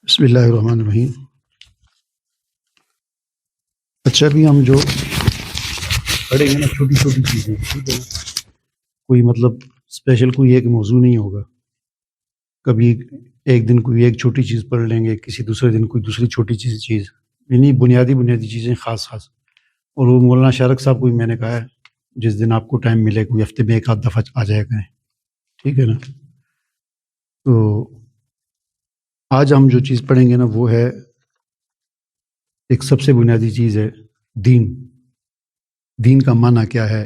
بسم اللہ الرحمن الرحیم۔ اچھا بھی ہم جو پڑھیں گے نا چھوٹی چھوٹی چیزیں، ٹھیک ہے نا، کوئی مطلب اسپیشل کوئی ایک موضوع نہیں ہوگا۔ کبھی ایک دن کوئی ایک چھوٹی چیز پڑھ لیں گے، کسی دوسرے دن کوئی دوسری چھوٹی چیز، یعنی بنیادی چیزیں خاص۔ اور وہ مولانا شارق صاحب کو بھی میں نے کہا ہے جس دن آپ کو ٹائم ملے کوئی ہفتے میں ایک آدھ دفعہ آ جائے کریں، ٹھیک ہے نا۔ تو آج ہم جو چیز پڑھیں گے نا وہ ہے ایک سب سے بنیادی چیز ہے دین۔ دین کا معنی کیا ہے،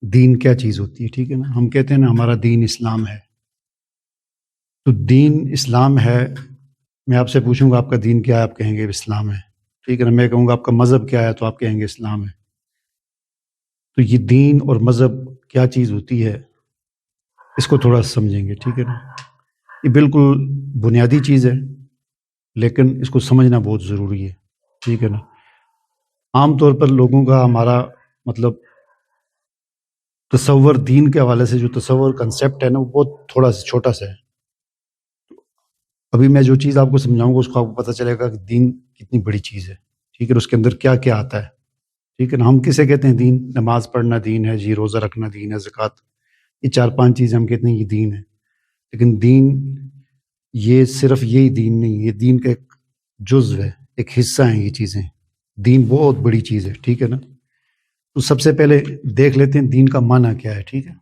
دین کیا چیز ہوتی ہے، ٹھیک ہے نا۔ ہم کہتے ہیں نا ہمارا دین اسلام ہے، تو دین اسلام ہے۔ میں آپ سے پوچھوں گا آپ کا دین کیا ہے، آپ کہیں گے اسلام ہے، ٹھیک ہے نا۔ میں کہوں گا آپ کا مذہب کیا ہے تو آپ کہیں گے اسلام ہے۔ تو یہ دین اور مذہب کیا چیز ہوتی ہے اس کو تھوڑا سمجھیں گے، ٹھیک ہے نا۔ یہ بالکل بنیادی چیز ہے لیکن اس کو سمجھنا بہت ضروری ہے، ٹھیک ہے نا۔ عام طور پر لوگوں کا ہمارا مطلب تصور دین کے حوالے سے جو تصور کنسیپٹ ہے نا وہ بہت تھوڑا سا چھوٹا سا ہے۔ ابھی میں جو چیز آپ کو سمجھاؤں گا اس کو آپ کو پتہ چلے گا کہ دین کتنی بڑی چیز ہے، ٹھیک ہے، اس کے اندر کیا کیا آتا ہے، ٹھیک ہے نا۔ ہم کسے کہتے ہیں دین؟ نماز پڑھنا دین ہے جی، روزہ رکھنا دین ہے، زکوٰۃ، یہ 4-5 چیزیں ہم کہتے ہیں یہ دین ہے۔ لیکن دین یہ صرف یہی دین نہیں، یہ دین کا ایک جزو ہے، ایک حصہ ہیں یہ چیزیں۔ دین بہت بڑی چیز ہے، ٹھیک ہے نا۔ تو سب سے پہلے دیکھ لیتے ہیں دین کا معنی کیا ہے، ٹھیک ہے۔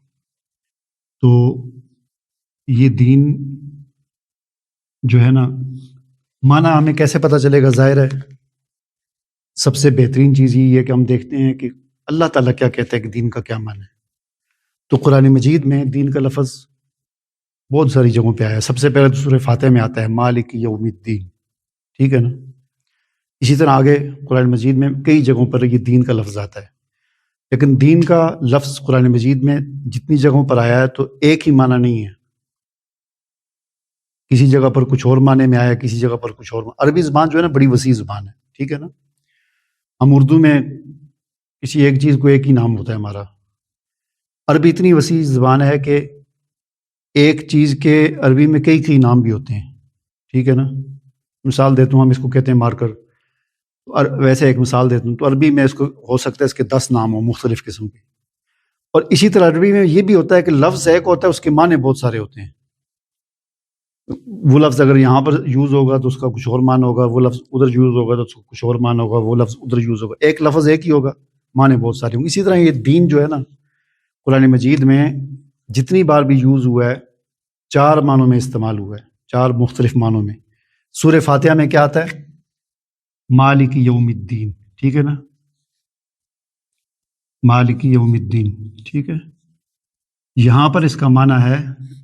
تو یہ دین جو ہے نا، معنی ہمیں کیسے پتہ چلے گا؟ ظاہر ہے سب سے بہترین چیز یہ ہے کہ ہم دیکھتے ہیں کہ اللہ تعالیٰ کیا کہتا ہے کہ دین کا کیا معنی ہے۔ تو قرآن مجید میں دین کا لفظ بہت ساری جگہوں پہ آیا ہے۔ سب سے پہلے سورہ فاتحہ میں آتا ہے مالک یوم الدین، ٹھیک ہے نا۔ اسی طرح آگے قرآن مجید میں کئی جگہوں پر یہ دین کا لفظ آتا ہے، لیکن دین کا لفظ قرآن مجید میں جتنی جگہوں پر آیا ہے تو ایک ہی معنی نہیں ہے۔ کسی جگہ پر کچھ اور معنی میں آیا، کسی جگہ پر کچھ اور عربی زبان جو ہے نا بڑی وسیع زبان ہے، ٹھیک ہے نا۔ ہم اردو میں کسی ایک چیز کو ایک ہی نام ہوتا ہے ہمارا، عربی اتنی وسیع زبان ہے کہ ایک چیز کے عربی میں کئی نام بھی ہوتے ہیں، ٹھیک ہے نا۔ مثال دیتا ہوں، ہم اس کو کہتے ہیں مارکر، ویسے ایک مثال دیتا ہوں، تو عربی میں اس کو ہو سکتا ہے اس کے 10 نام ہوں مختلف قسم کے۔ اور اسی طرح عربی میں یہ بھی ہوتا ہے کہ لفظ ایک ہوتا ہے اس کے معنی بہت سارے ہوتے ہیں۔ وہ لفظ اگر یہاں پر یوز ہوگا تو اس کا کچھ اور معنی ہوگا، وہ لفظ ادھر یوز ہوگا تو اس کا کچھ اور معنی ہوگا، وہ لفظ ادھر یوز ہوگا، ایک لفظ ایک ہی ہوگا، معنی بہت سارے ہوں گے۔ اسی طرح یہ دین جو ہے نا قرآن مجید میں جتنی بار بھی یوز ہوا ہے 4 معنوں میں استعمال ہوا ہے، 4 مختلف معنوں میں۔ سورہ فاتحہ میں کیا آتا ہے؟ مالک یوم الدین، ٹھیک ہے نا، مالک یوم الدین، ٹھیک ہے۔ یہاں پر اس کا معنی ہے،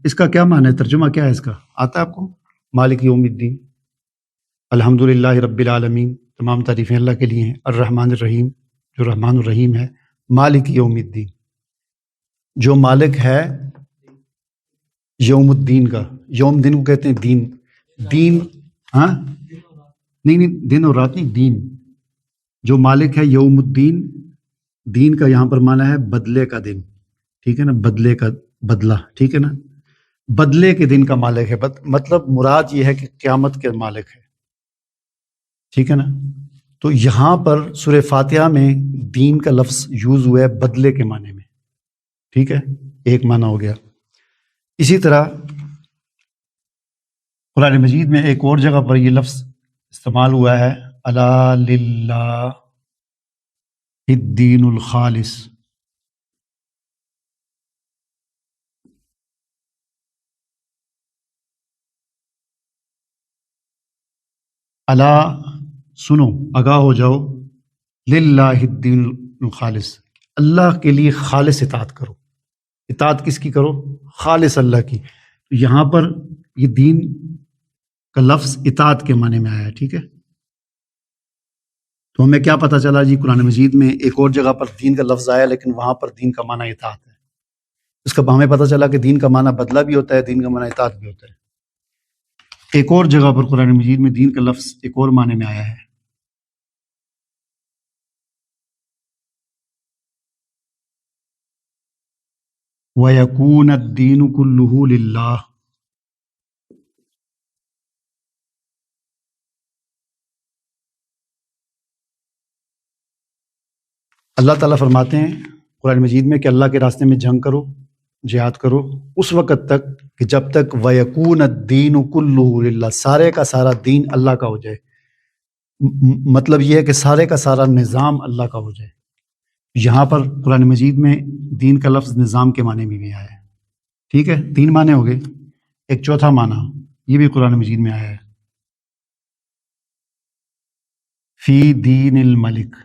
اس کا کیا معنی ہے، ترجمہ کیا ہے اس کا آتا ہے آپ کو؟ مالک یوم الدین، الحمد للہ رب العالمین، تمام تعریفیں اللہ کے لیے ہیں، الرحمن الرحیم، جو رحمان الرحیم ہے، مالک یوم الدین، جو مالک ہے یوم الدین کا۔ یوم دن کو کہتے ہیں دین، دین، ہاں نہیں دن اور رات نہیں، دین، جو مالک ہے یوم الدین، دین کا یہاں پر معنی ہے بدلے کا دن، ٹھیک ہے نا، بدلے کا بدلہ، ٹھیک ہے نا، بدلے کے دن کا مالک ہے، مطلب مراد یہ ہے کہ قیامت کے مالک ہے، ٹھیک ہے نا۔ تو یہاں پر سورہ فاتحہ میں دین کا لفظ یوز ہوا ہے بدلے کے معنی میں، ٹھیک ہے، ایک معنی ہو گیا۔ اسی طرح قرآن مجید میں ایک اور جگہ پر یہ لفظ استعمال ہوا ہے، الا للہ الدین الخالص، الا سنو، آگاہ ہو جاؤ، للہ الدین الخالص، اللہ کے لیے خالص اطاعت کرو۔ اطاعت کس کی کرو؟ خالص اللہ کی۔ تو یہاں پر یہ دین کا لفظ اطاعت کے معنی میں آیا ہے، ٹھیک ہے۔ تو ہمیں کیا پتہ چلا جی؟ قرآن مجید میں ایک اور جگہ پر دین کا لفظ آیا لیکن وہاں پر دین کا معنی اطاعت ہے۔ اس کا ہمیں پتہ چلا کہ دین کا معنی بدلہ بھی ہوتا ہے، دین کا معنی اطاعت بھی ہوتا ہے۔ ایک اور جگہ پر قرآن مجید میں دین کا لفظ ایک اور معنی میں آیا ہے، وَيَكُونَ الدِّينُ كُلُّهُ لِلَّهِ، اللہ تعالیٰ فرماتے ہیں قرآن مجید میں کہ اللہ کے راستے میں جنگ کرو، جہاد کرو اس وقت تک کہ جب تک وَيَكُونَ الدِّينُ كُلُّهُ لِلَّهِ، سارے کا سارا دین اللہ کا ہو جائے۔ مطلب یہ ہے کہ سارے کا سارا نظام اللہ کا ہو جائے۔ یہاں پر قرآن مجید میں دین کا لفظ نظام کے معنی میں بھی آیا ہے، ٹھیک ہے، 3 معنی ہو گئے، ایک چوتھا معنی یہ بھی قرآن مجید میں آیا ہے، فی دین الملک۔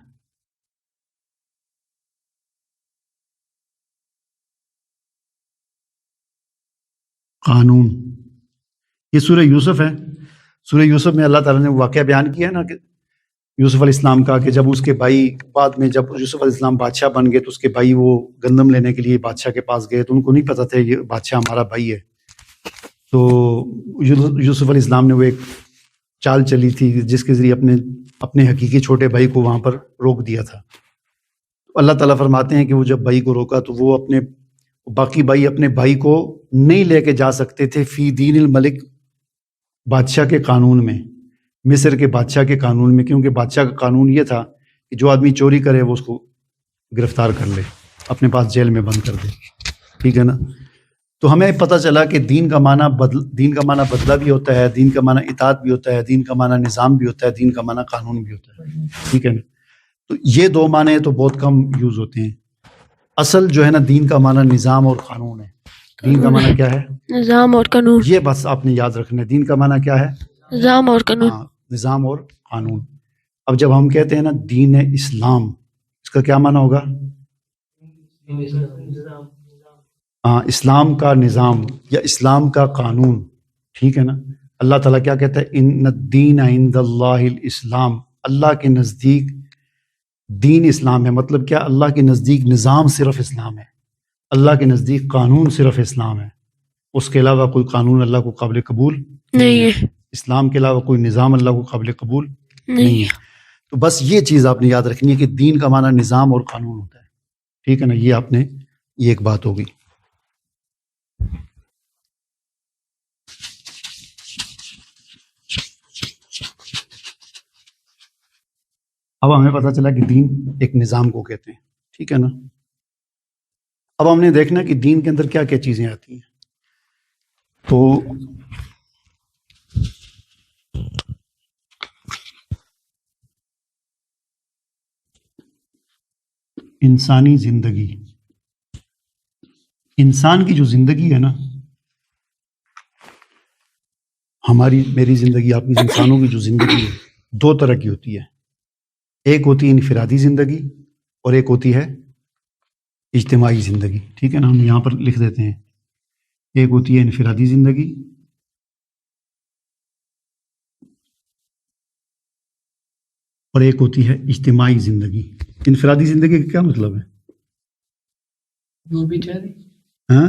قانون، یہ سورہ یوسف ہے۔ سورہ یوسف میں اللہ تعالیٰ نے واقعہ بیان کیا ہے نا کہ یوسف علیہ السلام کا، کہ جب اس کے بھائی بعد میں جب یوسف علیہ السلام بادشاہ بن گئے تو اس کے بھائی وہ گندم لینے کے لیے بادشاہ کے پاس گئے تو ان کو نہیں پتہ تھا یہ بادشاہ ہمارا بھائی ہے، تو یوسف علیہ السلام نے وہ ایک چال چلی تھی جس کے ذریعے اپنے حقیقی چھوٹے بھائی کو وہاں پر روک دیا تھا۔ اللہ تعالیٰ فرماتے ہیں کہ وہ جب بھائی کو روکا تو وہ باقی بھائی اپنے بھائی کو نہیں لے کے جا سکتے تھے فی دین الملک، بادشاہ کے قانون میں، مصر کے بادشاہ کے قانون میں، کیونکہ بادشاہ کا قانون یہ تھا کہ جو آدمی چوری کرے وہ اس کو گرفتار کر لے، اپنے پاس جیل میں بند کر دے، ٹھیک ہے نا۔ تو ہمیں پتہ چلا کہ دین کا معنی بدلہ بھی ہوتا ہے، دین کا معنی اطاعت بھی ہوتا ہے، دین کا معنی نظام بھی ہوتا ہے، دین کا معنی قانون بھی ہوتا ہے، ٹھیک ہے نا۔ تو یہ 2 معنی تو بہت کم یوز ہوتے ہیں۔ اصل جو ہے نا دین کا معنی نظام اور قانون ہے۔ دین کا معنی کیا ہے؟ نظام اور قانون۔ یہ بس آپ نے یاد رکھنا ہے، دین کا معنی کیا ہے؟ نظام اور قانون۔ ہاں، نظام اور قانون۔ اب جب ہم کہتے ہیں نا دین اسلام، اس کا کیا معنی ہوگا؟ ہاں، اسلام کا نظام یا اسلام کا قانون، ٹھیک ہے نا۔ اللہ تعالیٰ کیا کہتا ہے؟ ان الدین عند اللہ الاسلام، اللہ کے نزدیک دین اسلام ہے۔ مطلب کیا؟ اللہ کے نزدیک نظام صرف اسلام ہے، اللہ کے نزدیک قانون صرف اسلام ہے، اس کے علاوہ کوئی قانون اللہ کو قابل قبول نہیں ہے، اسلام کے علاوہ کوئی نظام اللہ کو قابل قبول نہیں ہے۔ تو بس یہ چیز آپ نے یاد رکھنی ہے کہ دین کا معنی نظام اور قانون ہوتا ہے، ٹھیک ہے نا۔ یہ آپ نے یہ ایک بات ہوگی۔ اب ہمیں پتہ چلا کہ دین ایک نظام کو کہتے ہیں، ٹھیک ہے نا۔ اب ہم نے دیکھنا کہ دین کے اندر کیا کیا چیزیں آتی ہیں۔ تو انسانی زندگی، انسان کی جو زندگی ہے نا، میری زندگی، آپ کی، انسانوں کی جو زندگی ہے 2 طرح کی ہوتی ہے۔ ایک ہوتی ہے انفرادی زندگی اور ایک ہوتی ہے اجتماعی زندگی، ٹھیک ہے نا۔ ہم یہاں پر لکھ دیتے ہیں، ایک ہوتی ہے انفرادی زندگی اور ایک ہوتی ہے اجتماعی زندگی۔ انفرادی زندگی کا کیا مطلب ہے؟ جو بھی چاہے۔ ہاں،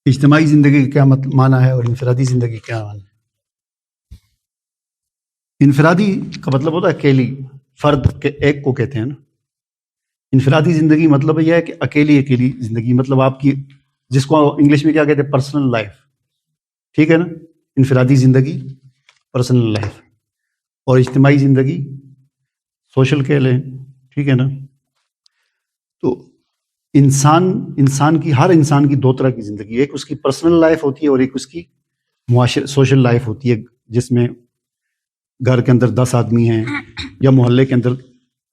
اجتماعی زندگی کا کیا معنی ہے اور انفرادی زندگی کیا معنی ہے؟ انفرادی کا مطلب ہوتا ہے اکیلی، فرد کے ایک کو کہتے ہیں نا۔ انفرادی زندگی مطلب یہ ہے کہ اکیلی زندگی، مطلب آپ کی، جس کو انگلش میں کیا کہتے ہیں؟ پرسنل لائف، ٹھیک ہے نا۔ انفرادی زندگی پرسنل لائف، اور اجتماعی زندگی سوشل کہہ لیں، ٹھیک ہے نا۔ تو انسان کی، ہر انسان کی 2 طرح کی زندگی، ایک اس کی پرسنل لائف ہوتی ہے اور ایک اس کی سوشل لائف ہوتی ہے، جس میں گھر کے اندر 10 آدمی ہیں یا محلے کے اندر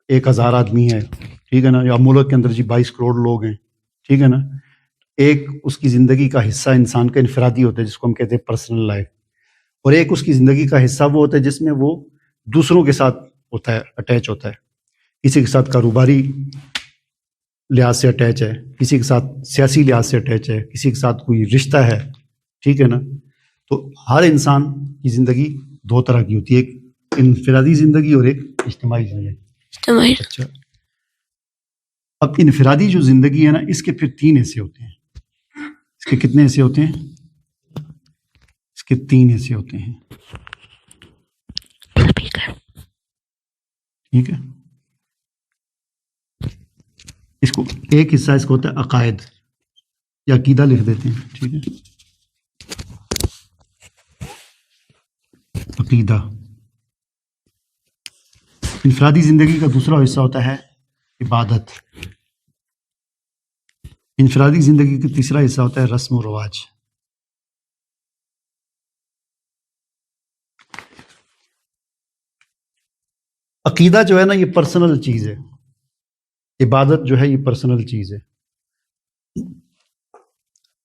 1000 آدمی ہے، ٹھیک ہے نا، یا ملک کے اندر 22 کروڑ لوگ ہیں، ٹھیک ہے نا۔ ایک اس کی زندگی کا حصہ انسان کا انفرادی ہوتا ہے، جس کو ہم کہتے ہیں پرسنل لائف، اور ایک اس کی زندگی کا حصہ وہ ہوتا ہے جس میں وہ دوسروں کے ساتھ ہوتا ہے، اٹیچ ہوتا ہے، کسی کے ساتھ کاروباری لحاظ سے اٹیچ ہے، کسی کے ساتھ سیاسی لحاظ سے اٹیچ ہے، کسی کے ساتھ کوئی رشتہ ہے، ٹھیک ہے نا۔ تو ہر انسان کی زندگی 2 طرح کی ہوتی ہے، ایک انفرادی زندگی اور ایک اجتماعی زندگی۔ اچھا، اب انفرادی جو زندگی ہے نا، اس کے پھر 3 حصے ہوتے ہیں۔ اس کے کتنے حصے ہوتے ہیں؟ اس کے 3 حصے ہوتے ہیں، ٹھیک ہے۔ اس کو ایک حصہ اس کو ہوتا ہے عقائد یا عقیدہ، لکھ دیتے ہیں، ٹھیک ہے۔ عقیدہ، انفرادی زندگی کا دوسرا حصہ ہوتا ہے عبادت. انفرادی زندگی کا تیسرا حصہ ہوتا ہے رسم و رواج. عقیدہ جو ہے نا یہ پرسنل چیز ہے، عبادت جو ہے یہ پرسنل چیز ہے،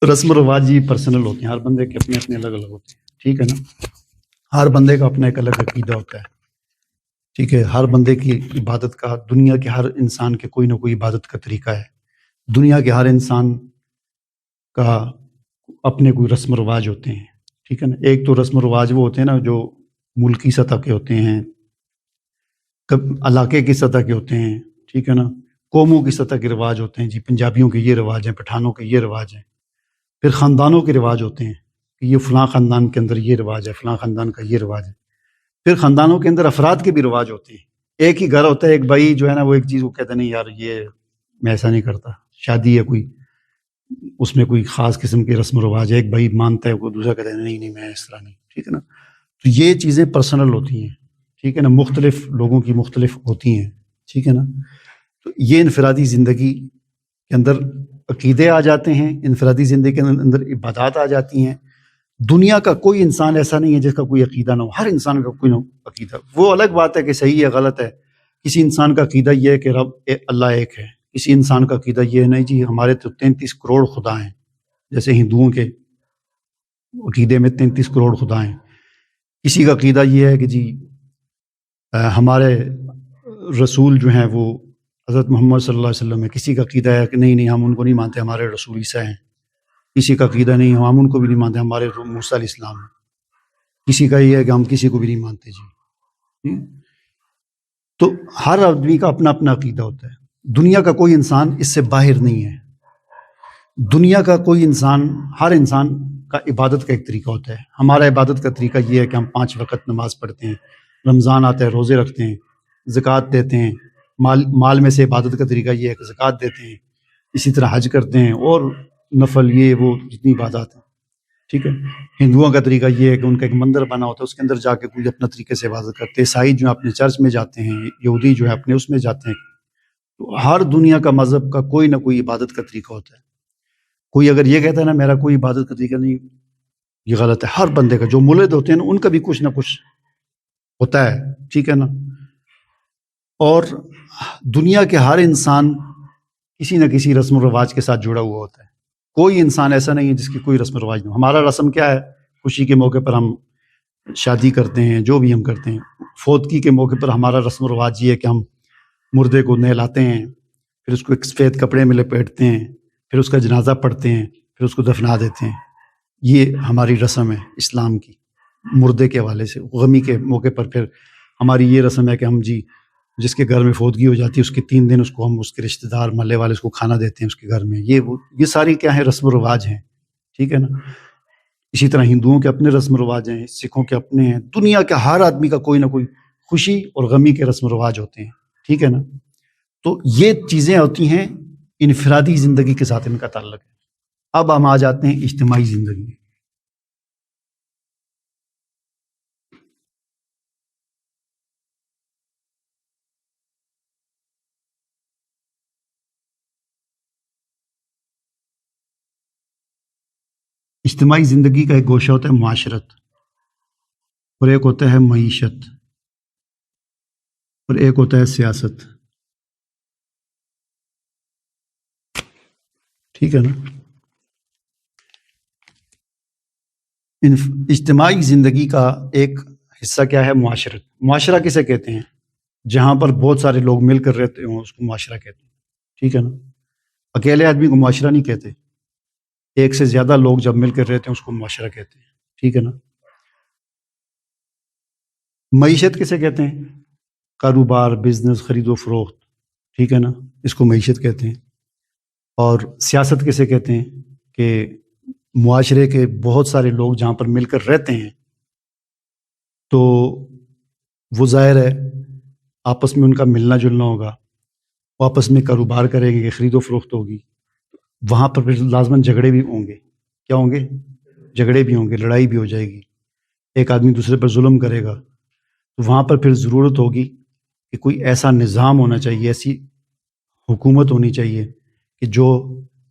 رسم و رواج یہ پرسنل ہوتے ہیں، ہر بندے کے اپنے اپنے الگ الگ ہوتے ہیں. ٹھیک ہے نا، ہر بندے کا اپنا ایک الگ عقیدہ ہوتا ہے. ٹھیک ہے، ہر بندے کی عبادت کا، دنیا کے ہر انسان کے کوئی نہ کوئی عبادت کا طریقہ ہے. دنیا کے ہر انسان کا اپنے کوئی رسم و رواج ہوتے ہیں. ٹھیک ہے نا، ایک تو رسم و رواج وہ ہوتے ہیں نا جو ملکی سطح کے ہوتے ہیں، علاقے کی سطح کے ہوتے ہیں. ٹھیک ہے نا، قوموں کی سطح کے رواج ہوتے ہیں. جی پنجابیوں کے یہ رواج ہیں، پٹھانوں کے یہ رواج ہیں. پھر خاندانوں کے رواج ہوتے ہیں کہ یہ فلاں خاندان کے اندر یہ رواج ہے، فلاں خاندان کا یہ رواج ہے. پھر خاندانوں کے اندر افراد کے بھی رواج ہوتے ہیں. ایک ہی گھر ہوتا ہے، ایک بھائی جو ہے نا وہ ایک چیز وہ کہتا ہے نہیں یار یہ میں ایسا نہیں کرتا، شادی ہے کوئی اس میں کوئی خاص قسم کی رسم و رواج ہے، ایک بھائی مانتا ہے، کوئی دوسرا کہتا ہے نہیں نہیں میں اس طرح نہیں. ٹھیک ہے نا، تو یہ چیزیں پرسنل ہوتی ہیں. ٹھیک ہے نا، مختلف لوگوں کی مختلف ہوتی ہیں. ٹھیک ہے نا، تو یہ انفرادی زندگی کے اندر عقیدے آ جاتے ہیں، انفرادی زندگی کے اندر عبادات آ جاتی ہیں. دنیا کا کوئی انسان ایسا نہیں ہے جس کا کوئی عقیدہ نہ ہو، ہر انسان کا کوئی نہ عقیدہ. وہ الگ بات ہے کہ صحیح ہے غلط ہے. کسی انسان کا عقیدہ یہ ہے کہ اللہ ایک ہے، کسی انسان کا عقیدہ یہ ہے نہیں جی ہمارے تو 33 کروڑ خدا ہیں، جیسے ہندوؤں کے عقیدے میں 33 کروڑ خدا ہیں. کسی کا عقیدہ یہ ہے کہ جی ہمارے رسول جو ہیں وہ حضرت محمد صلی اللہ علیہ وسلم ہے. کسی کا عقیدہ ہے کہ نہیں نہیں ہم ان کو نہیں مانتے، ہمارے رسول عیسیٰ ہیں. کسی کا عقیدہ نہیں ہم ان کو بھی نہیں مانتے، ہمارے موسیٰ علیہ السلام ہیں. کسی کا یہ ہے کہ ہم کسی کو بھی نہیں مانتے. جی تو ہر آدمی کا اپنا اپنا عقیدہ ہوتا ہے. دنیا کا کوئی انسان اس سے باہر نہیں ہے. دنیا کا کوئی انسان، ہر انسان کا عبادت کا ایک طریقہ ہوتا ہے. ہمارا عبادت کا طریقہ یہ ہے کہ ہم 5 وقت نماز پڑھتے ہیں، رمضان آتا ہے روزے رکھتے ہیں، زکوٰۃ دیتے ہیں. مال میں سے عبادت کا طریقہ یہ ہے کہ زکوٰۃ دیتے ہیں. اسی طرح حج کرتے ہیں اور نفل یہ وہ جتنی عبادات ہیں. ٹھیک ہے، ہندوؤں کا طریقہ یہ ہے کہ ان کا ایک مندر بنا ہوتا ہے، اس کے اندر جا کے کوئی اپنا طریقے سے عبادت کرتے ہیں. عیسائی جو ہے اپنے چرچ میں جاتے ہیں، یہودی جو ہے اپنے اس میں جاتے ہیں. تو ہر دنیا کا مذہب کا کوئی نہ کوئی عبادت کا طریقہ ہوتا ہے. کوئی اگر یہ کہتا ہے نا میرا کوئی عبادت کا طریقہ نہیں، یہ غلط ہے. ہر بندے کا، جو مولد ہوتے ہیں نا ان کا بھی کچھ نہ کچھ ہوتا ہے. ٹھیک ہے نا، اور دنیا کے ہر انسان کسی نہ کسی رسم و رواج کے ساتھ جڑا ہوا ہوتا ہے. کوئی انسان ایسا نہیں ہے جس کی کوئی رسم و رواج نہیں. ہمارا رسم کیا ہے؟ خوشی کے موقع پر ہم شادی کرتے ہیں، جو بھی ہم کرتے ہیں. فوتگی کے موقع پر ہمارا رسم و رواج یہ ہے کہ ہم مردے کو نہلاتے ہیں، پھر اس کو ایک سفید کپڑے میں لپیٹتے ہیں، پھر اس کا جنازہ پڑھتے ہیں، پھر اس کو دفنا دیتے ہیں. یہ ہماری رسم ہے اسلام کی. مردے کے حوالے سے غمی کے موقع پر پھر ہماری یہ رسم ہے کہ ہم جی جس کے گھر میں فوتگی ہو جاتی ہے اس کے 3 دن اس کو ہم اس کے رشتہ دار محلے والے اس کو کھانا دیتے ہیں اس کے گھر میں. یہ ساری کیا ہے؟ رسم و رواج ہیں. ٹھیک ہے نا، اسی طرح ہندوؤں کے اپنے رسم و رواج ہیں، سکھوں کے اپنے ہیں. دنیا کے ہر آدمی کا کوئی نہ کوئی خوشی اور غمی کے رسم و رواج ہوتے ہیں. ٹھیک ہے نا، تو یہ چیزیں ہوتی ہیں انفرادی زندگی کے ساتھ ان کا تعلق ہے. اب ہم آ جاتے ہیں اجتماعی زندگی میں. اجتماعی زندگی کا ایک گوشہ ہوتا ہے معاشرت، اور ایک ہوتا ہے معیشت، اور ایک ہوتا ہے سیاست. ٹھیک ہے نا، اجتماعی زندگی کا ایک حصہ کیا ہے؟ معاشرت. معاشرہ کسے کہتے ہیں؟ جہاں پر بہت سارے لوگ مل کر رہتے ہوں اس کو معاشرہ کہتے ہیں. ٹھیک ہے نا، اکیلے آدمی کو معاشرہ نہیں کہتے. ایک سے زیادہ لوگ جب مل کر رہتے ہیں اس کو معاشرہ کہتے ہیں. ٹھیک ہے نا، معیشت کسے کہتے ہیں؟ کاروبار، بزنس، خرید و فروخت. ٹھیک ہے نا، اس کو معیشت کہتے ہیں. اور سیاست کسے کہتے ہیں؟ کہ معاشرے کے بہت سارے لوگ جہاں پر مل کر رہتے ہیں تو وہ ظاہر ہے آپس میں ان کا ملنا جلنا ہوگا، وہ آپس میں کاروبار کریں گے، خرید و فروخت ہوگی. وہاں پر پھر لازماً جھگڑے بھی ہوں گے. کیا ہوں گے؟ جھگڑے بھی ہوں گے، لڑائی بھی ہو جائے گی. ایک آدمی دوسرے پر ظلم کرے گا تو وہاں پر پھر ضرورت ہوگی کہ کوئی ایسا نظام ہونا چاہیے، ایسی حکومت ہونی چاہیے کہ جو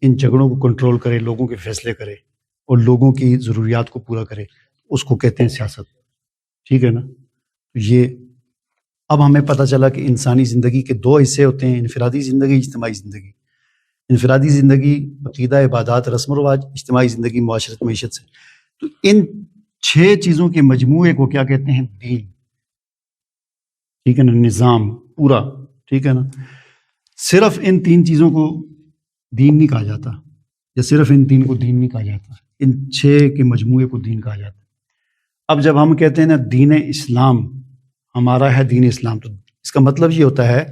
ان جھگڑوں کو کنٹرول کرے، لوگوں کے فیصلے کرے اور لوگوں کی ضروریات کو پورا کرے، اس کو کہتے ہیں سیاست. ٹھیک ہے نا؟ یہ اب ہمیں پتہ چلا کہ انسانی زندگی کے دو حصے ہوتے ہیں، انفرادی زندگی، اجتماعی زندگی. انفرادی زندگی عقیدہ، عبادات، رسم و رواج، اجتماعی زندگی معاشرت، معیشت سے. تو ان 6 چیزوں کے مجموعے کو کیا کہتے ہیں؟ دین. ٹھیک ہے نا؟ نظام پورا. ٹھیک ہے نا؟ صرف ان 3 چیزوں کو دین نہیں کہا جاتا، یا صرف ان 3 کو دین نہیں کہا جاتا، ان 6 کے مجموعے کو دین کہا جاتا. اب جب ہم کہتے ہیں نا دین اسلام ہمارا ہے، دین اسلام، تو اس کا مطلب یہ ہوتا ہے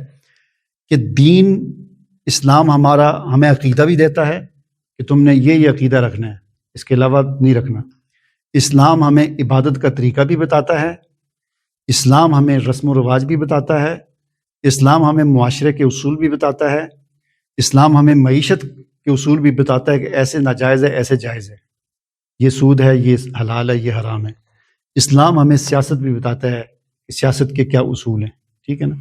کہ دین اسلام ہمارا ہمیں عقیدہ بھی دیتا ہے کہ تم نے یہ عقیدہ رکھنا ہے، اس کے علاوہ نہیں رکھنا. اسلام ہمیں عبادت کا طریقہ بھی بتاتا ہے، اسلام ہمیں رسم و رواج بھی بتاتا ہے، اسلام ہمیں معاشرے کے اصول بھی بتاتا ہے، اسلام ہمیں معیشت کے اصول بھی بتاتا ہے کہ ایسے ناجائز ہے، ایسے جائز ہے، یہ سود ہے، یہ حلال ہے، یہ حرام ہے. اسلام ہمیں سیاست بھی بتاتا ہے کہ سیاست کے کیا اصول ہیں. ٹھیک ہے نا؟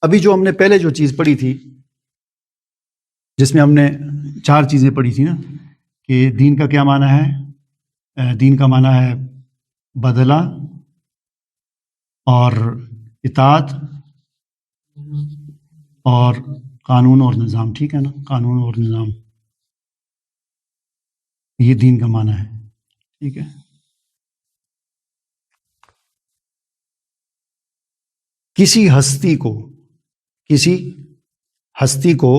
ابھی جو ہم نے پہلے جو چیز پڑھی تھی، جس میں ہم نے 4 چیزیں پڑھی تھی نا، کہ دین کا کیا معنی ہے؟ دین کا معنی ہے بدلہ اور اطاعت اور قانون اور نظام. ٹھیک ہے نا؟ قانون اور نظام، یہ دین کا معنی ہے. ٹھیک ہے؟ کسی ہستی کو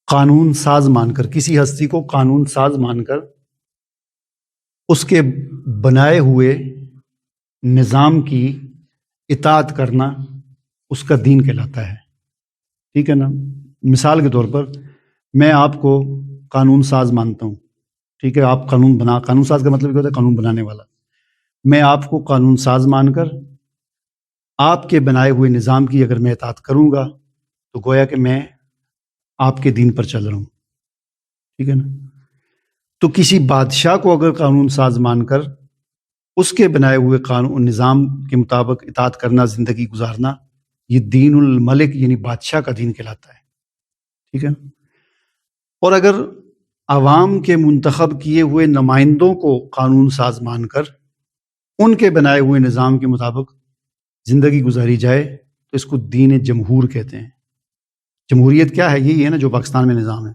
قانون ساز مان کر، کسی ہستی کو قانون ساز مان کر اس کے بنائے ہوئے نظام کی اطاعت کرنا اس کا دین کہلاتا ہے. ٹھیک ہے نا؟ مثال کے طور پر میں آپ کو قانون ساز مانتا ہوں. ٹھیک ہے؟ آپ قانون ساز کا مطلب کیا ہوتا ہے؟ قانون بنانے والا. میں آپ کو قانون ساز مان کر آپ کے بنائے ہوئے نظام کی اگر میں اطاعت کروں گا تو گویا کہ میں آپ کے دین پر چل رہا ہوں. ٹھیک ہے نا؟ تو کسی بادشاہ کو اگر قانون ساز مان کر اس کے بنائے ہوئے قانون نظام کے مطابق اطاعت کرنا، زندگی گزارنا، یہ دین الملک یعنی بادشاہ کا دین کہلاتا ہے. ٹھیک ہے؟ اور اگر عوام کے منتخب کیے ہوئے نمائندوں کو قانون ساز مان کر ان کے بنائے ہوئے نظام کے مطابق زندگی گزاری جائے تو اس کو دین جمہور کہتے ہیں. جمہوریت کیا ہے؟ یہی ہے نا جو پاکستان میں نظام ہے.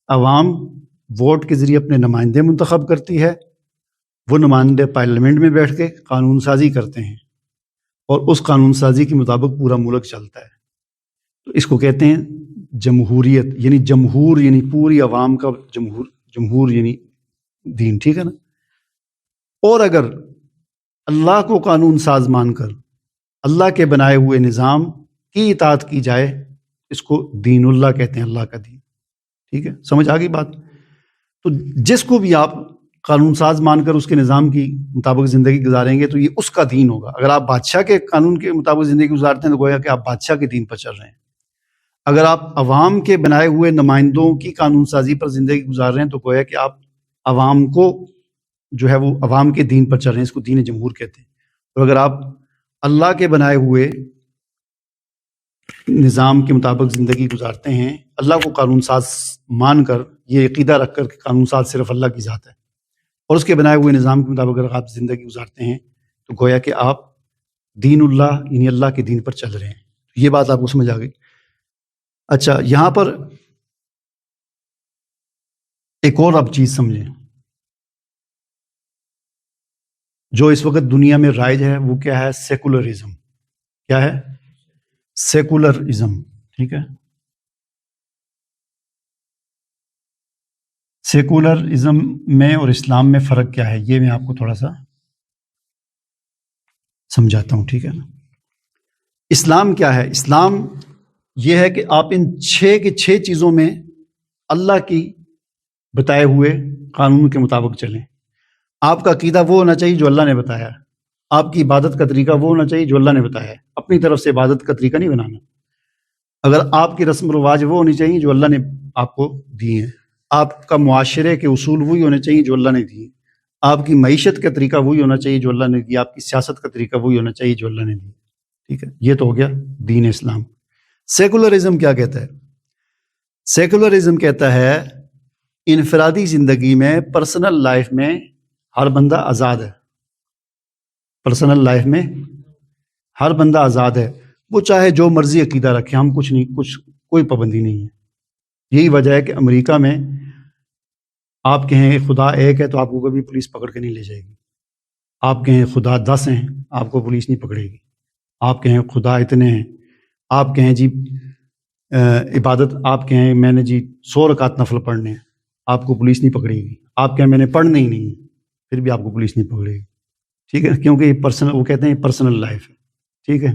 عوام ووٹ کے ذریعے اپنے نمائندے منتخب کرتی ہے، وہ نمائندے پارلیمنٹ میں بیٹھ کے قانون سازی کرتے ہیں اور اس قانون سازی کے مطابق پورا ملک چلتا ہے. تو اس کو کہتے ہیں جمہوریت، یعنی جمہور یعنی پوری عوام کا جمہور یعنی دین. ٹھیک ہے نا؟ اور اگر اللہ کو قانون ساز مان کر اللہ کے بنائے ہوئے نظام کی اطاعت کی جائے، اس کو دین اللہ کہتے ہیں، اللہ کا دین. ٹھیک ہے؟ سمجھ آ گئی بات؟ تو جس کو بھی آپ قانون ساز مان کر اس کے نظام کی مطابق زندگی گزاریں گے تو یہ اس کا دین ہوگا. اگر آپ بادشاہ کے قانون کے مطابق زندگی گزارتے ہیں تو گویا کہ آپ بادشاہ کے دین پر چل رہے ہیں. اگر آپ عوام کے بنائے ہوئے نمائندوں کی قانون سازی پر زندگی گزار رہے ہیں تو گویا کہ آپ عوام کو جو ہے وہ عوام کے دین پر چل رہے ہیں، اس کو دین جمہور کہتے ہیں. اور اگر آپ اللہ کے بنائے ہوئے نظام کے مطابق زندگی گزارتے ہیں، اللہ کو قانون ساز مان کر، یہ عقیدہ رکھ کر کہ قانون ساز صرف اللہ کی ذات ہے، اور اس کے بنائے ہوئے نظام کے مطابق اگر آپ زندگی گزارتے ہیں تو گویا کہ آپ دین اللہ یعنی اللہ کے دین پر چل رہے ہیں. یہ بات آپ کو سمجھ آ گئی؟ اچھا، یہاں پر ایک اور آپ چیز سمجھیں جو اس وقت دنیا میں رائج ہے، وہ کیا ہے؟ سیکولرزم. کیا ہے؟ سیکولرزم. ٹھیک ہے؟ سیکولرزم میں اور اسلام میں فرق کیا ہے، یہ میں آپ کو تھوڑا سا سمجھاتا ہوں. ٹھیک ہے نا؟ اسلام کیا ہے؟ اسلام یہ ہے کہ آپ ان 6 کی 6 چیزوں میں اللہ کی بتائے ہوئے قانون کے مطابق چلیں. آپ کا عقیدہ وہ ہونا چاہیے جو اللہ نے بتایا، آپ کی عبادت کا طریقہ وہ ہونا چاہیے جو اللہ نے بتایا ہے. اپنی طرف سے عبادت کا طریقہ نہیں بنانا. اگر آپ کی رسم و رواج وہ ہونی چاہیے جو اللہ نے آپ کو دی ہیں. آپ کا معاشرے کے اصول وہی ہونے چاہیے جو اللہ نے دی. آپ کی معیشت کا طریقہ وہی ہونا چاہیے جو اللہ نے دیا. آپ کی سیاست کا طریقہ وہی ہونا چاہیے جو اللہ نے دی. ٹھیک ہے، یہ تو ہو گیا دین اسلام۔ سیکولرزم کیا کہتا ہے؟ سیکولرزم کہتا ہے انفرادی زندگی میں، پرسنل لائف میں ہر بندہ آزاد ہے۔ پرسنل لائف میں ہر بندہ آزاد ہے، وہ چاہے جو مرضی عقیدہ رکھے، ہم کچھ نہیں، کوئی پابندی نہیں ہے۔ یہی وجہ ہے کہ امریکہ میں آپ کہیں خدا ایک ہے تو آپ کو کبھی پولیس پکڑ کے نہیں لے جائے گی۔ آپ کہیں خدا 10 ہیں، آپ کو پولیس نہیں پکڑے گی۔ آپ کہیں خدا اتنے ہیں، آپ کہیں جی عبادت، آپ کہیں میں نے جی 100 رکعت نفل پڑھنے ہیں، آپ کو پولیس نہیں پکڑے گی۔ آپ کہیں میں نے پڑھنے ہی نہیں ہے، پھر بھی آپ کو پولیس نہیں پکڑے گی، ٹھیک ہے، کیونکہ یہ پرسنل، وہ کہتے ہیں یہ پرسنل لائف ہے، ٹھیک ہے۔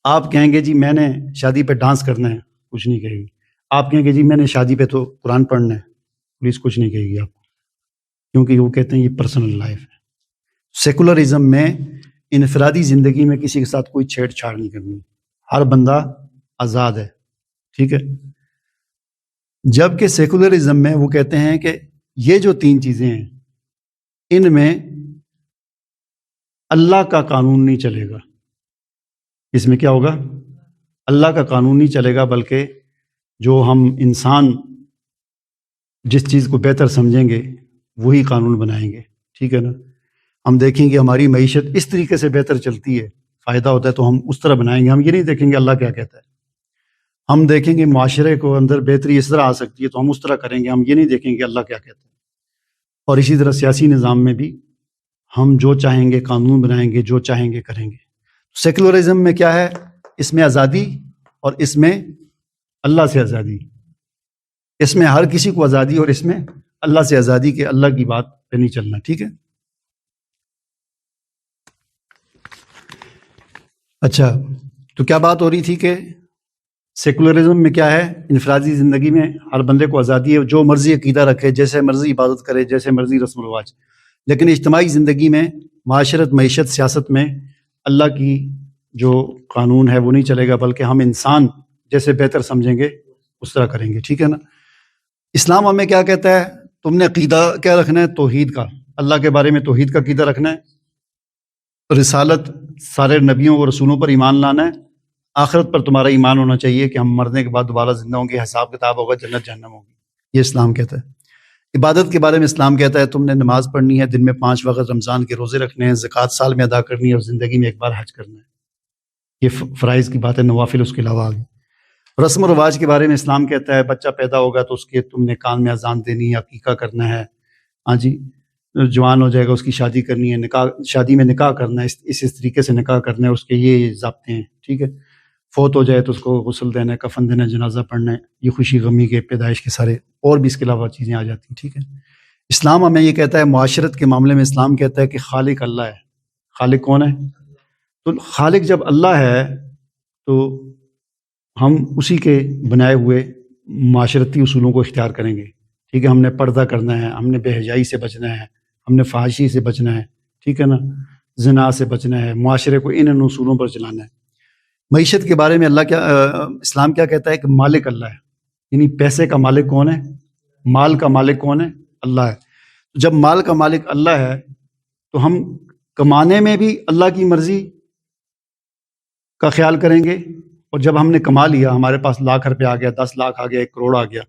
آپ کہیں گے جی میں نے شادی پہ ڈانس کرنا ہے، کچھ نہیں کہے گی۔ آپ کہیں گے جی میں نے شادی پہ تو قرآن پڑھنا ہے، پولیس کچھ نہیں کہے گی آپ کو، کیونکہ وہ کہتے ہیں یہ پرسنل لائف ہے۔ سیکولرزم میں انفرادی زندگی میں کسی کے ساتھ کوئی چھیڑ چھاڑ نہیں کرنی، ہر بندہ آزاد ہے، ٹھیک ہے۔ جبکہ سیکولرزم میں وہ کہتے ہیں کہ یہ جو 3 چیزیں ہیں، ان میں اللہ کا قانون نہیں چلے گا۔ اس میں کیا ہوگا؟ اللہ کا قانون نہیں چلے گا، بلکہ جو ہم انسان جس چیز کو بہتر سمجھیں گے وہی قانون بنائیں گے، ٹھیک ہے نا۔ ہم دیکھیں گے ہماری معیشت اس طریقے سے بہتر چلتی ہے، فائدہ ہوتا ہے تو ہم اس طرح بنائیں گے، ہم یہ نہیں دیکھیں گے اللہ کیا کہتا ہے۔ ہم دیکھیں گے معاشرے کو اندر بہتری اس طرح آ سکتی ہے تو ہم اس طرح کریں گے، ہم یہ نہیں دیکھیں گے اللہ کیا کہتا ہے۔ اور اسی طرح سیاسی نظام میں بھی ہم جو چاہیں گے قانون بنائیں گے، جو چاہیں گے کریں گے۔ سیکولرزم میں کیا ہے؟ اس میں آزادی، اور اس میں اللہ سے آزادی، اس میں ہر کسی کو آزادی، اور اس میں اللہ سے آزادی، کہ اللہ کی بات پہ نہیں چلنا، ٹھیک ہے۔ اچھا، تو کیا بات ہو رہی تھی کہ سیکولرزم میں کیا ہے؟ انفرادی زندگی میں ہر بندے کو آزادی ہے، جو مرضی عقیدہ رکھے، جیسے مرضی عبادت کرے، جیسے مرضی رسم و رواج۔ لیکن اجتماعی زندگی میں، معاشرت، معیشت، سیاست میں اللہ کی جو قانون ہے وہ نہیں چلے گا، بلکہ ہم انسان جیسے بہتر سمجھیں گے اس طرح کریں گے، ٹھیک ہے نا۔ اسلام ہمیں کیا کہتا ہے؟ تم نے عقیدہ کیا رکھنا ہے؟ توحید کا، اللہ کے بارے میں توحید کا عقیدہ رکھنا ہے، رسالت، سارے نبیوں اور رسولوں پر ایمان لانا ہے، آخرت پر تمہارا ایمان ہونا چاہیے کہ ہم مرنے کے بعد دوبارہ زندہ ہوں گے، حساب کتاب ہوگا، جنت جہنم ہوگی، یہ اسلام کہتا ہے۔ عبادت کے بارے میں اسلام کہتا ہے تم نے نماز پڑھنی ہے، دن میں 5 وقت رمضان کے روزے رکھنے ہیں، زکوٰۃ سال میں ادا کرنی ہے، اور زندگی میں ایک بار حج کرنا ہے۔ یہ فرائض کی بات ہے، نوافل اس کے علاوہ آگے۔ رسم و رواج کے بارے میں اسلام کہتا ہے بچہ پیدا ہوگا تو اس کے تم نے کان میں اذان دینی ہے، عقیقہ کرنا ہے، ہاں جی، جوان ہو جائے گا اس کی شادی کرنی ہے، نکاح، شادی میں نکاح کرنا ہے، اس طریقے سے نکاح کرنا ہے، اس کے یہ ضابطے ہیں، ٹھیک ہے۔ فوت ہو جائے تو اس کو غسل دینا ہے، کفن دینا ہے، جنازہ پڑھنا ہے، یہ خوشی غمی کے، پیدائش کے سارے، اور بھی اس کے علاوہ چیزیں آ جاتی ہیں، ٹھیک ہے۔ اسلام ہمیں یہ کہتا ہے، معاشرت کے معاملے میں اسلام کہتا ہے کہ خالق اللہ ہے۔ خالق کون ہے؟ تو خالق جب اللہ ہے تو ہم اسی کے بنائے ہوئے معاشرتی اصولوں کو اختیار کریں گے، ٹھیک ہے۔ ہم نے پردہ کرنا ہے، ہم نے بے حیائی سے بچنا ہے، ہم نے فحاشی سے بچنا ہے، ٹھیک ہے نا، زنا سے بچنا ہے، معاشرے کو ان اصولوں پر چلانا ہے۔ معیشت کے بارے میں اسلام کیا کہتا ہے کہ مالک اللہ ہے، یعنی پیسے کا مالک کون ہے؟ مال کا مالک کون ہے؟ اللہ ہے۔ جب مال کا مالک اللہ ہے تو ہم کمانے میں بھی اللہ کی مرضی کا خیال کریں گے، اور جب ہم نے کما لیا، ہمارے پاس لاکھ روپے آ گیا، 10 لاکھ آ گیا، 1 کروڑ آ گیا،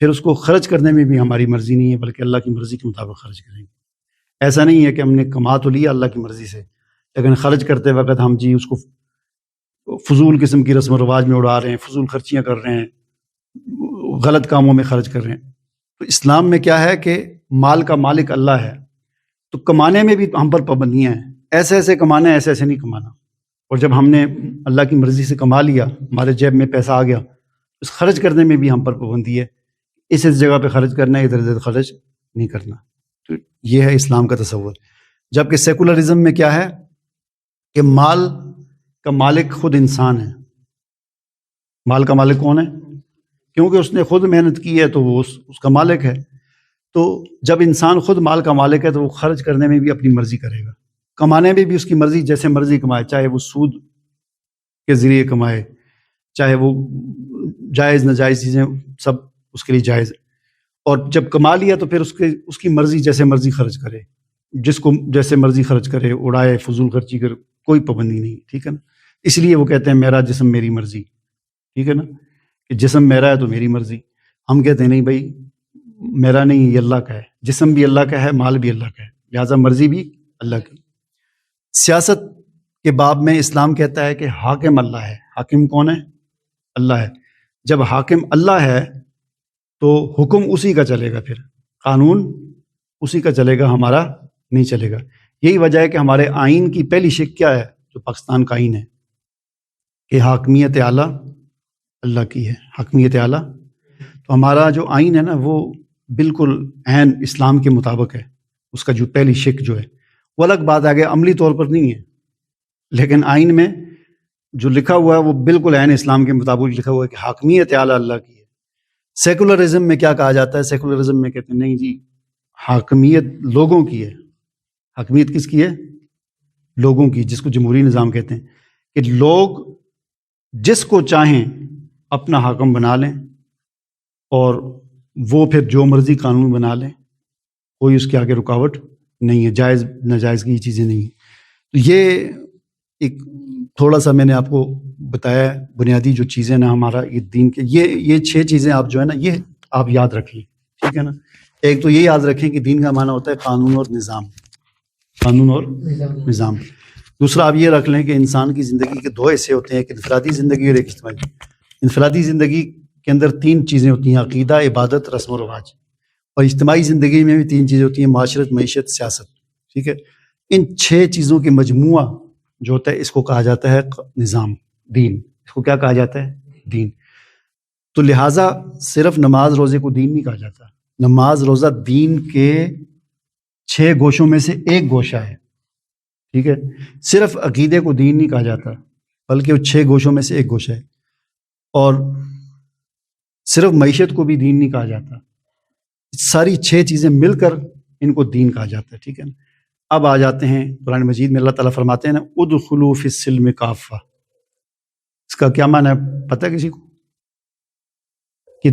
پھر اس کو خرچ کرنے میں بھی ہماری مرضی نہیں ہے، بلکہ اللہ کی مرضی کے مطابق خرچ کریں گے۔ ایسا نہیں ہے کہ ہم نے کما تو لیا اللہ کی مرضی سے، لیکن خرچ کرتے وقت ہم جی اس کو فضول قسم کی رسم و رواج میں اڑا رہے ہیں، فضول خرچیاں کر رہے ہیں، غلط کاموں میں خرچ کر رہے ہیں۔ تو اسلام میں کیا ہے کہ مال کا مالک اللہ ہے، تو کمانے میں بھی ہم پر پابندیاں ہیں، ایسے ایسے کمانا ہے، ایسے ایسے نہیں کمانا۔ اور جب ہم نے اللہ کی مرضی سے کما لیا، ہمارے جیب میں پیسہ آ گیا، اس خرچ کرنے میں بھی ہم پر پابندی ہے، اس جگہ پہ خرچ کرنا ہے، ادھر ادھر خرچ نہیں کرنا۔ تو یہ ہے اسلام کا تصور۔ جبکہ سیکولرزم میں کیا ہے کہ مال کا مالک خود انسان ہے۔ مال کا مالک کون ہے؟ کیونکہ اس نے خود محنت کی ہے تو وہ اس کا مالک ہے۔ تو جب انسان خود مال کا مالک ہے تو وہ خرچ کرنے میں بھی اپنی مرضی کرے گا، کمانے میں بھی اس کی مرضی، جیسے مرضی کمائے، چاہے وہ سود کے ذریعے کمائے، چاہے وہ جائز ناجائز چیزیں، سب اس کے لیے جائز ہے۔ اور جب کما لیا تو پھر اس کی مرضی، جیسے مرضی خرچ کرے، جس کو جیسے مرضی خرچ کرے، اڑائے، فضول خرچی کرے، کوئی پابندی نہیں، ٹھیک ہے نا۔ اس لیے وہ کہتے ہیں میرا جسم میری مرضی، ٹھیک ہے نا، کہ جسم میرا ہے تو میری مرضی. ہم کہتے ہیں نہیں بھائی میرا نہیں، یہ اللہ کا ہے، جسم بھی اللہ کا ہے، مال بھی اللہ کا ہے، لہٰذا مرضی بھی اللہ کی. سیاست کے باب میں اسلام کہتا ہے کہ حاکم اللہ ہے. حاکم کون ہے؟ اللہ ہے. جب حاکم اللہ ہے تو حکم اسی کا چلے گا، پھر قانون اسی کا چلے گا، ہمارا نہیں چلے گا. یہی وجہ ہے کہ ہمارے آئین کی پہلی شق کیا ہے، جو پاکستان کا آئین ہے، کہ حاکمیت اعلیٰ اللہ کی ہے. حاکمیت اعلیٰ، تو ہمارا جو آئین ہے نا وہ بالکل عین اسلام کے مطابق ہے. اس کا جو پہلی شق جو ہے وہ الگ بات آگے عملی طور پر نہیں ہے، لیکن آئین میں جو لکھا ہوا ہے وہ بالکل عین اسلام کے مطابق لکھا ہوا ہے کہ حاکمیت اعلیٰ اللہ کی ہے. سیکولرزم میں کیا کہا جاتا ہے؟ سیکولرزم میں کہتے ہیں نہیں جی حاکمیت لوگوں کی ہے. حاکمیت کس کی ہے؟ لوگوں کی، جس کو جمہوری نظام کہتے ہیں، کہ لوگ جس کو چاہیں اپنا حاکم بنا لیں اور وہ پھر جو مرضی قانون بنا لیں، کوئی اس کے آگے رکاوٹ نہیں ہے، جائز ناجائز کی یہ چیزیں نہیں ہیں. تو یہ ایک تھوڑا سا میں نے آپ کو بتایا بنیادی جو چیزیں نا ہمارا یہ دین کے، یہ 6 چیزیں آپ جو ہے نا یہ آپ یاد رکھ لیں، ٹھیک ہے نا. ایک تو یہ یاد رکھیں کہ دین کا معنی ہوتا ہے قانون اور نظام، قانون اور نظام. دوسرا آپ یہ رکھ لیں کہ انسان کی زندگی کے 2 حصے ہوتے ہیں، ایک انفرادی زندگی اور ایک اجتماعی. انفرادی زندگی کے اندر 3 چیزیں ہوتی ہیں، عقیدہ، عبادت، رسم و رواج. اور اجتماعی زندگی میں بھی 3 چیزیں ہوتی ہیں، معاشرت، معیشت، سیاست. ٹھیک ہے، ان 6 چیزوں کے مجموعہ جو ہوتا ہے اس کو کہا جاتا ہے نظام، دین. اس کو کیا کہا جاتا ہے؟ دین. تو لہٰذا صرف نماز روزے کو دین نہیں کہا جاتا. نماز روزہ دین کے 6 گوشوں میں سے ایک گوشہ ہے. ٹھیک ہے، صرف عقیدے کو دین نہیں کہا جاتا بلکہ وہ 6 گوشوں میں سے ایک گوشہ ہے. اور صرف معیشت کو بھی دین نہیں کہا جاتا، ساری 6 چیزیں مل کر ان کو دین کہا جاتا ہے. ٹھیک ہے نا. اب آ جاتے ہیں قرآن مجید میں اللہ تعالیٰ فرماتے ہیں نا ادخلوا فی السلم کافہ. اس کا کیا معنی ہے پتہ ہے کسی کو؟ کہ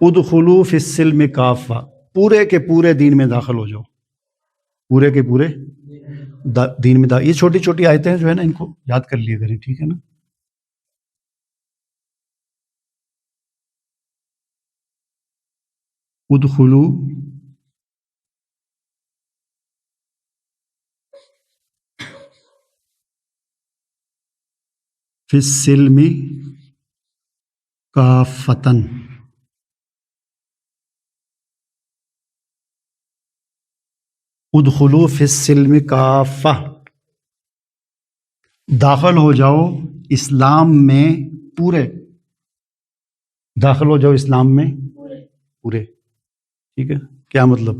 ادخلوا فی السلم کافہ، پورے کے پورے دین میں داخل ہو جاؤ، پورے کے پورے دین میں داخل. یہ چھوٹی چھوٹی آیتیں جو ہے نا ان کو یاد کر لیے کریں، ٹھیک ہے نا. ادخلوا فی السلم کافتن. ادخلوا فی السلم کافہ، داخل ہو جاؤ اسلام میں پورے، داخل ہو جاؤ اسلام میں پورے. ٹھیک ہے، کیا مطلب؟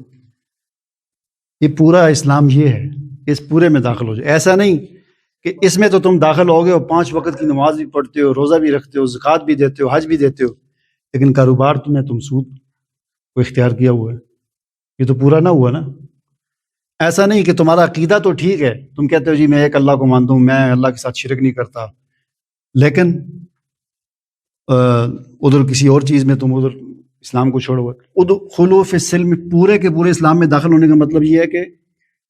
یہ پورا اسلام یہ ہے، اس پورے میں داخل ہو جاؤ. ایسا نہیں کہ اس میں تو تم داخل ہو گئے ہو، 5 وقت کی نماز بھی پڑھتے ہو، روزہ بھی رکھتے ہو، زکوٰۃ بھی دیتے ہو، حج بھی دیتے ہو، لیکن کاروبار تم سود کو اختیار کیا ہوا ہے، یہ تو پورا نہ ہوا نا. ایسا نہیں کہ تمہارا عقیدہ تو ٹھیک ہے، تم کہتے ہو جی میں ایک اللہ کو مانتا ہوں، میں اللہ کے ساتھ شرک نہیں کرتا، لیکن ادھر کسی اور چیز میں تم ادھر اسلام کو چھوڑو. ادخلوا فی السلم، پورے کے پورے اسلام میں داخل ہونے کا مطلب یہ ہے کہ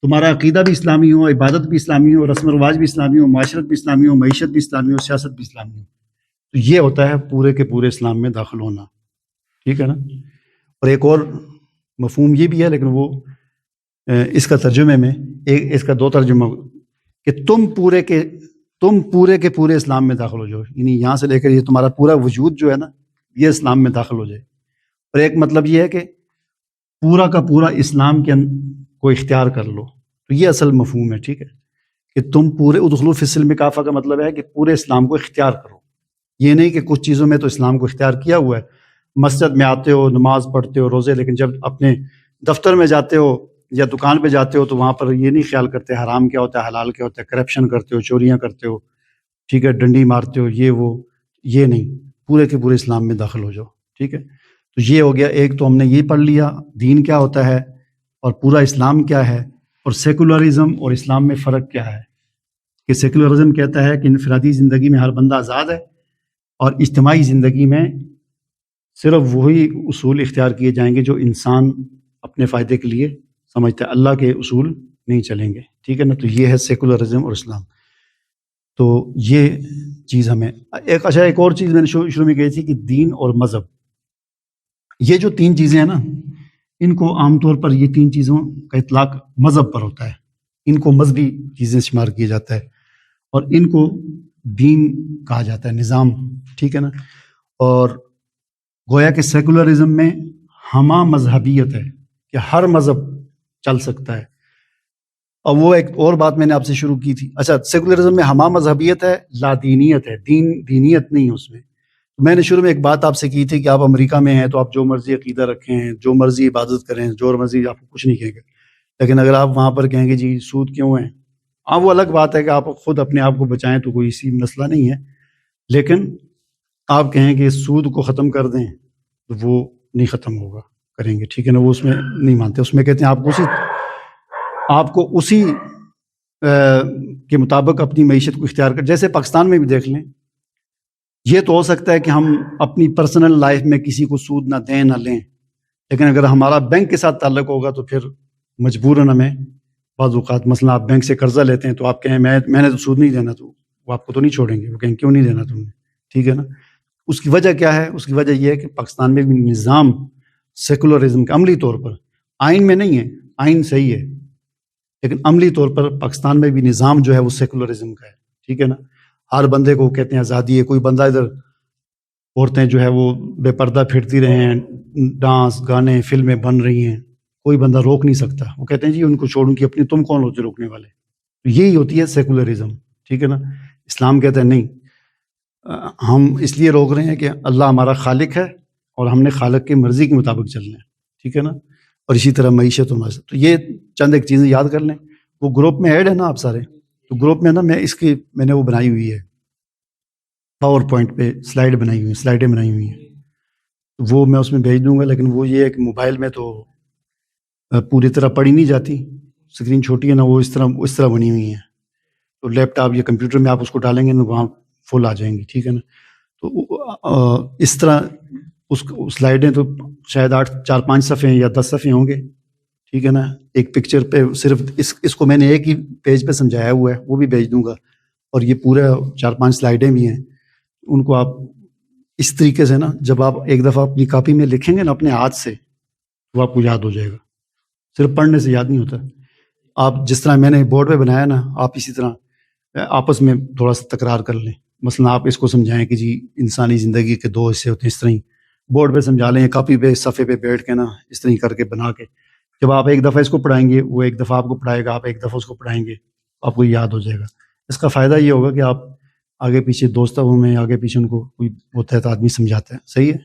تمہارا عقیدہ بھی اسلامی ہو، عبادت بھی اسلامی ہو، رسم و رواج بھی اسلامی ہو، معاشرت بھی اسلامی ہو، معیشت بھی اسلامی ہو، سیاست بھی اسلامی ہو. تو یہ ہوتا ہے پورے کے پورے اسلام میں داخل ہونا. ٹھیک ہے نا. اور ایک اور مفہوم یہ بھی ہے، لیکن وہ اس کا ترجمے میں اس کا 2 ترجمہ، کہ تم پورے کے پورے اسلام میں داخل ہو جاؤ، یعنی یہاں سے لے کر یہ تمہارا پورا وجود جو ہے نا یہ اسلام میں داخل ہو جائے. اور ایک مطلب یہ ہے کہ پورا کا پورا اسلام کے کو اختیار کر لو. تو یہ اصل مفہوم ہے. ٹھیک ہے، کہ تم پورے ادخلوا فی السلم کافہ کا مطلب ہے کہ پورے اسلام کو اختیار کرو. یہ نہیں کہ کچھ چیزوں میں تو اسلام کو اختیار کیا ہوا ہے، مسجد میں آتے ہو، نماز پڑھتے ہو، روزے، لیکن جب اپنے دفتر میں جاتے ہو یا دکان پہ جاتے ہو تو وہاں پر یہ نہیں خیال کرتے حرام کیا ہوتا ہے، حلال کیا ہوتا ہے، کرپشن کرتے ہو، چوریاں کرتے ہو، ٹھیک ہے، ڈنڈی مارتے ہو، یہ نہیں، پورے کے پورے اسلام میں داخل ہو جاؤ. ٹھیک ہے، تو یہ ہو گیا. ایک تو ہم نے یہ پڑھ لیا دین کیا ہوتا ہے اور پورا اسلام کیا ہے، اور سیکولرزم اور اسلام میں فرق کیا ہے. کہ سیکولرزم کہتا ہے کہ انفرادی زندگی میں ہر بندہ آزاد ہے، اور اجتماعی زندگی میں صرف وہی اصول اختیار کیے جائیں گے جو انسان اپنے فائدے کے لیے سمجھتا ہے، اللہ کے اصول نہیں چلیں گے. ٹھیک ہے نا. تو یہ ہے سیکولرزم اور اسلام. تو یہ چیز ہمیں ایک اور چیز میں نے شروع میں کہی تھی کہ دین اور مذہب، یہ جو تین چیزیں ہیں نا، ان کو عام طور پر یہ تین چیزوں کا اطلاق مذہب پر ہوتا ہے، ان کو مذہبی چیزیں شمار کیا جاتا ہے، اور ان کو دین کہا جاتا ہے، نظام، ٹھیک ہے نا. اور گویا کہ سیکولرزم میں ہمہ مذہبیت ہے کہ ہر مذہب چل سکتا ہے. اور وہ ایک اور بات میں نے آپ سے شروع کی تھی، اچھا سیکولرزم میں ہمہ مذہبیت ہے، لا دینیت ہے، دینیت نہیں ہے اس میں نے شروع میں ایک بات آپ سے کی تھی کہ آپ امریکہ میں ہیں تو آپ جو مرضی عقیدہ رکھیں، جو مرضی عبادت کریں، جو مرضی، آپ کو کچھ نہیں کہیں گے. لیکن اگر آپ وہاں پر کہیں گے جی سود کیوں ہے، ہاں وہ الگ بات ہے کہ آپ خود اپنے آپ کو بچائیں تو کوئی اسی مسئلہ نہیں ہے، لیکن آپ کہیں کہ سود کو ختم کر دیں تو وہ نہیں ختم ہوگا، کریں گے، ٹھیک ہے نا. وہ اس میں نہیں مانتے، اس میں کہتے ہیں آپ کو اسی کے مطابق اپنی معیشت کو اختیار کر. جیسے پاکستان میں بھی دیکھ لیں، یہ تو ہو سکتا ہے کہ ہم اپنی پرسنل لائف میں کسی کو سود نہ دیں نہ لیں، لیکن اگر ہمارا بینک کے ساتھ تعلق ہوگا تو پھر مجبوراً ہمیں بعض اوقات، مثلا آپ بینک سے قرضہ لیتے ہیں تو آپ کہیں میں نے تو سود نہیں دینا، تو وہ آپ کو تو نہیں چھوڑیں گے، وہ کہیں کیوں نہیں دینا تم نے، ٹھیک ہے نا. اس کی وجہ کیا ہے؟ اس کی وجہ یہ ہے کہ پاکستان میں بھی نظام سیکولرزم کا عملی طور پر، آئین میں نہیں ہے، آئین صحیح ہے لیکن عملی طور پر پاکستان میں بھی نظام جو ہے وہ سیکولرزم کا ہے، ٹھیک ہے نا. ہر بندے کو کہتے ہیں آزادی ہے، کوئی بندہ ادھر، عورتیں جو ہے وہ بے پردہ پھرتی رہے ہیں، ڈانس گانے فلمیں بن رہی ہیں، کوئی بندہ روک نہیں سکتا. وہ کہتے ہیں جی ان کو چھوڑوں کی اپنی، تم کون ہوتے روکنے والے. تو یہی ہوتی ہے سیکولرزم، ٹھیک ہے نا. اسلام کہتا ہے نہیں، ہم اس لیے روک رہے ہیں کہ اللہ ہمارا خالق ہے اور ہم نے خالق کی مرضی کے مطابق چلنا ہے، ٹھیک ہے نا. اور اسی طرح معیشت و مذہب. تو یہ چند ایک چیزیں یاد کر لیں. وہ گروپ میں ایڈ ہے نا آپ سارے، تو گروپ میں نا میں نے وہ بنائی ہوئی ہے، پاور پوائنٹ پہ سلائڈیں بنائی ہوئی ہیں، وہ میں اس میں بھیج دوں گا. لیکن وہ یہ ہے کہ موبائل میں تو پوری طرح پڑھی نہیں جاتی، اسکرین چھوٹی ہے نا، وہ اس طرح بنی ہوئی ہیں. تو لیپ ٹاپ یا کمپیوٹر میں آپ اس کو ڈالیں گے نا، وہاں فل آ جائیں گی، ٹھیک ہے نا. تو اس طرح اس سلائڈیں تو شاید 4-5 صفحے یا 10 صفحے ہوں گے، ٹھیک ہے نا. ایک پکچر پہ صرف اس کو میں نے ایک ہی پیج پہ سمجھایا ہوا ہے، وہ بھی بھیج دوں گا. اور یہ پورے 4-5 سلائڈیں بھی ہیں، ان کو آپ اس طریقے سے نا، جب آپ ایک دفعہ اپنی کاپی میں لکھیں گے نا اپنے ہاتھ سے، وہ آپ کو یاد ہو جائے گا. صرف پڑھنے سے یاد نہیں ہوتا. آپ جس طرح میں نے بورڈ پہ بنایا نا، آپ اسی طرح آپس میں تھوڑا سا تکرار کر لیں. مثلا آپ اس کو سمجھائیں کہ جی انسانی زندگی کے 2 حصے ہوتے ہیں، اس طرح ہی بورڈ پہ سمجھا لیں، کاپی پہ صفحے پہ بیٹھ کے نا، اس طرح ہی کر کے بنا کے جب آپ ایک دفعہ اس کو پڑھائیں گے، وہ ایک دفعہ آپ کو پڑھائے گا، آپ ایک دفعہ اس کو پڑھائیں گے، آپ کو یاد ہو جائے گا. اس کا فائدہ یہ ہوگا کہ آپ آگے پیچھے دوستوں میں آگے پیچھے ان کو کوئی ہوتا ہے تو آدمی سمجھاتا ہے. صحیح ہے،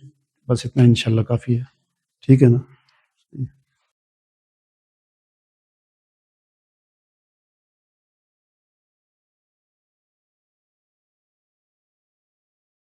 بس اتنا انشاءاللہ کافی ہے، ٹھیک ہے نا.